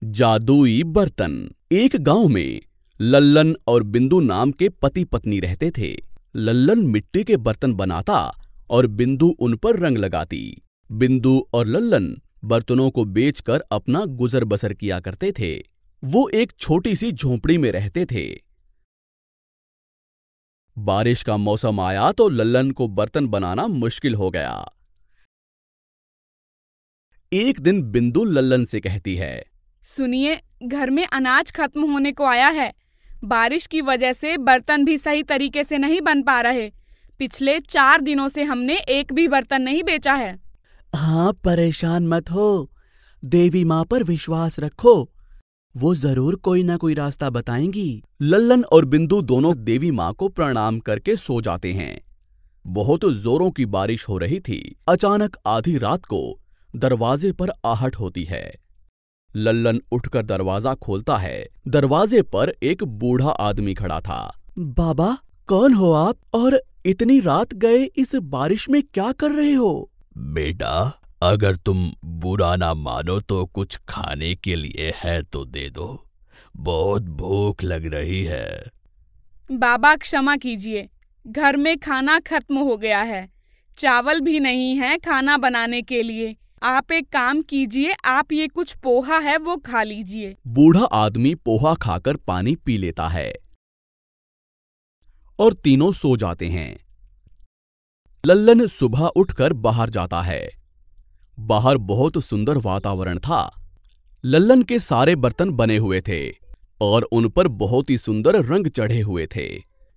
जादुई बर्तन। एक गांव में लल्लन और बिंदु नाम के पति पत्नी रहते थे। लल्लन मिट्टी के बर्तन बनाता और बिंदु उन पर रंग लगाती। बिंदु और लल्लन बर्तनों को बेचकर अपना गुजर बसर किया करते थे। वो एक छोटी सी झोंपड़ी में रहते थे। बारिश का मौसम आया तो लल्लन को बर्तन बनाना मुश्किल हो गया। एक दिन बिंदु लल्लन से कहती है, सुनिए, घर में अनाज खत्म होने को आया है। बारिश की वजह से बर्तन भी सही तरीके से नहीं बन पा रहे। पिछले 4 दिनों से हमने एक भी बर्तन नहीं बेचा है। हाँ, परेशान मत हो, देवी माँ पर विश्वास रखो, वो जरूर कोई ना कोई रास्ता बताएंगी। लल्लन और बिंदु दोनों देवी माँ को प्रणाम करके सो जाते हैं। बहुत जोरों की बारिश हो रही थी। अचानक आधी रात को दरवाजे पर आहट होती है। लल्लन उठकर दरवाजा खोलता है। दरवाजे पर एक बूढ़ा आदमी खड़ा था। बाबा, कौन हो आप और इतनी रात गए इस बारिश में क्या कर रहे हो? बेटा, अगर तुम बुरा ना मानो तो कुछ खाने के लिए है तो दे दो, बहुत भूख लग रही है। बाबा, क्षमा कीजिए, घर में खाना खत्म हो गया है। चावल भी नहीं है खाना बनाने के लिए। आप एक काम कीजिए, आप ये कुछ पोहा है वो खा लीजिए। बूढ़ा आदमी पोहा खाकर पानी पी लेता है और तीनों सो जाते हैं। लल्लन सुबह उठकर बाहर जाता है। बाहर बहुत सुंदर वातावरण था। लल्लन के सारे बर्तन बने हुए थे और उन पर बहुत ही सुंदर रंग चढ़े हुए थे।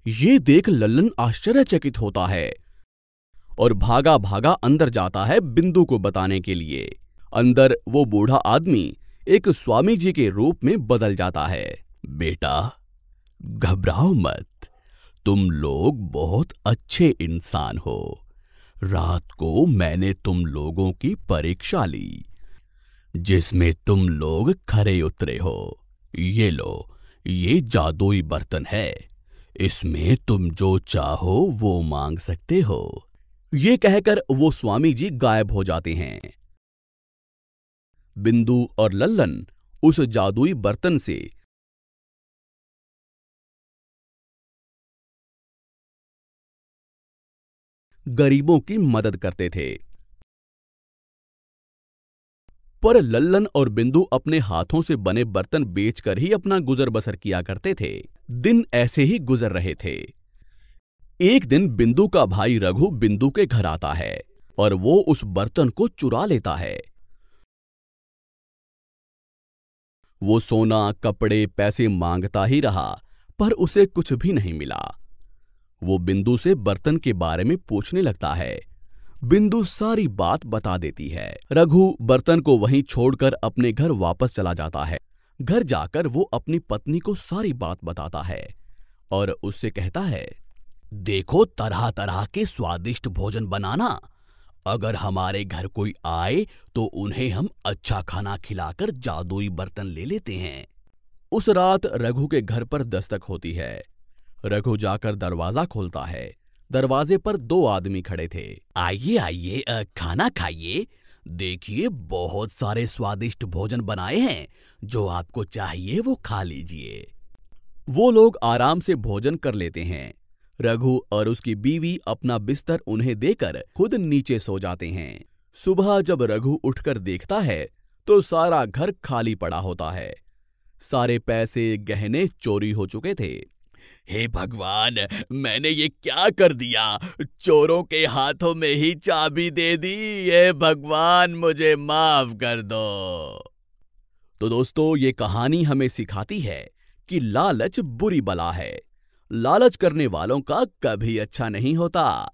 ये देख लल्लन आश्चर्यचकित होता है और भागा भागा अंदर जाता है बिंदु को बताने के लिए। अंदर वो बूढ़ा आदमी एक स्वामी जी के रूप में बदल जाता है। बेटा, घबराओ मत, तुम लोग बहुत अच्छे इंसान हो। रात को मैंने तुम लोगों की परीक्षा ली, जिसमें तुम लोग खरे उतरे हो। ये लो, ये जादुई बर्तन है, इसमें तुम जो चाहो वो मांग सकते हो। ये कहकर वो स्वामी जी गायब हो जाते हैं। बिंदु और लल्लन उस जादुई बर्तन से गरीबों की मदद करते थे। पर लल्लन और बिंदु अपने हाथों से बने बर्तन बेचकर ही अपना गुजर बसर किया करते थे। दिन ऐसे ही गुजर रहे थे। एक दिन बिंदु का भाई रघु बिंदु के घर आता है और वो उस बर्तन को चुरा लेता है। वो सोना, कपड़े, पैसे मांगता ही रहा, पर उसे कुछ भी नहीं मिला। वो बिंदु से बर्तन के बारे में पूछने लगता है। बिंदु सारी बात बता देती है। रघु बर्तन को वहीं छोड़कर अपने घर वापस चला जाता है। घर जाकर वो अपनी पत्नी को सारी बात बताता है और उससे कहता है, देखो, तरह तरह के स्वादिष्ट भोजन बनाना। अगर हमारे घर कोई आए तो उन्हें हम अच्छा खाना खिलाकर जादुई बर्तन ले लेते हैं। उस रात रघु के घर पर दस्तक होती है। रघु जाकर दरवाजा खोलता है। दरवाजे पर 2 आदमी खड़े थे। आइए आइए, खाना खाइए। देखिए, बहुत सारे स्वादिष्ट भोजन बनाए हैं, जो आपको चाहिए वो खा लीजिए। वो लोग आराम से भोजन कर लेते हैं। रघु और उसकी बीवी अपना बिस्तर उन्हें देकर खुद नीचे सो जाते हैं। सुबह जब रघु उठकर देखता है तो सारा घर खाली पड़ा होता है। सारे पैसे, गहने चोरी हो चुके थे। हे भगवान, मैंने ये क्या कर दिया? चोरों के हाथों में ही चाबी दे दी। हे भगवान, मुझे माफ कर दो। तो दोस्तों, ये कहानी हमें सिखाती है कि लालच बुरी बला है। लालच करने वालों का कभी अच्छा नहीं होता।